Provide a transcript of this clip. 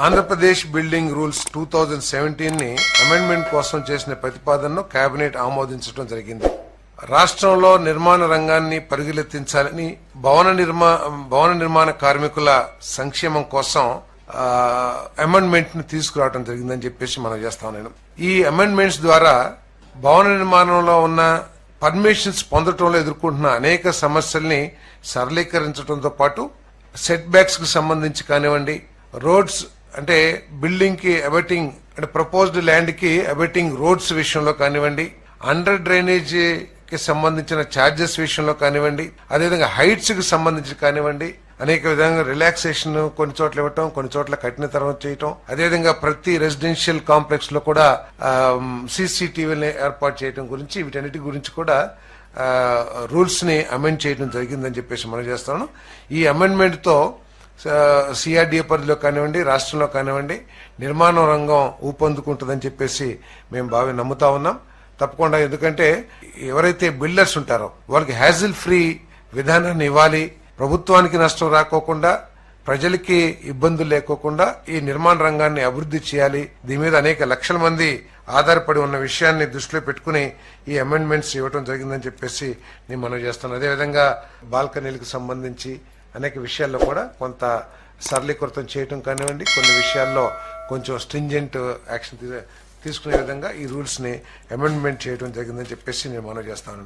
Andhra Pradesh building rules 2017 ని amendment కోసం చేసిన ప్రతిపాదనను కేబినెట్ ఆమోదించడం జరిగింది. రాష్ట్రంలో నిర్మాణ రంగాన్ని పరుగులెత్తించాలని భవన నిర్మాణ కార్మికుల సంక్షేమం కోసం అమెండ్మెంట్ ని తీసుకురావడం జరిగిందని చెప్పేసి మనం చేస్తా ఉన్నాను. ఈ అమెండ్మెంట్స్ ద్వారా భవన నిర్మాణంలో ఉన్న పర్మిషన్స్ పొందడంలో ఎదుర్కొంటున్న అనేక సమస్యల్ని సరళీకరించడంతో పాటు సెట్ బ్యాక్స్ కు సంబంధించి కానివ్వండి, రోడ్స్ అంటే బిల్డింగ్ కి అబెటింగ్ అంటే ప్రపోజ్డ్ ల్యాండ్ కి అబెటింగ్ రోడ్స్ విషయంలో కానివ్వండి, అండర్ డ్రైనేజ్ కి సంబంధించిన ఛార్జెస్ విషయంలో కానివ్వండి, అదేవిధంగా హైట్స్ కి సంబంధించి కానివ్వండి, అనేక విధంగా రిలాక్సేషన్ కొన్ని చోట్ల ఇవ్వటం, కొన్ని చోట్ల కఠిన తరం చేయటం, అదేవిధంగా ప్రతి రెసిడెన్షియల్ కాంప్లెక్స్ లో కూడా సీసీటీవీని ఏర్పాటు చేయడం గురించి వీటన్నిటి గురించి కూడా రూల్స్ ని అమెండ్ చేయడం జరిగిందని చెప్పేసి మనం చేస్తాను. ఈ అమెండ్మెంట్ తో సిఆర్డీఏ పరిధిలో కానివ్వండి, రాష్ట్రంలో కానివ్వండి నిర్మాణ రంగం ఊపందుకుంటుందని చెప్పేసి మేము నమ్ముతా ఉన్నాం. తప్పకుండా, ఎందుకంటే ఎవరైతే బిల్డర్స్ ఉంటారో వాళ్ళకి హ్యాజిల్ ఫ్రీ విధానాన్ని ఇవ్వాలి, ప్రభుత్వానికి నష్టం రాకోకుండా, ప్రజలకి ఇబ్బందులు లేకోకుండా ఈ నిర్మాణ రంగాన్ని అభివృద్ధి చేయాలి. దీని మీద అనేక లక్షల మంది ఆధారపడి ఉన్న విషయాన్ని దృష్టిలో పెట్టుకుని ఈ అమెండ్మెంట్స్ ఇవ్వడం జరిగిందని చెప్పేసి నేను మనవి చేస్తాను. అదేవిధంగా బాల్కనీలకు సంబంధించి అనేక విషయాల్లో కూడా కొంత సరళీకృతం చేయడం కానివ్వండి, కొన్ని విషయాల్లో కొంచెం స్ట్రింజెంట్ యాక్షన్ తీసుకునే విధంగా ఈ రూల్స్ ని అమెండ్మెంట్ చేయడం జరిగిందని చెప్పేసి నేను మనవి చేస్తాను.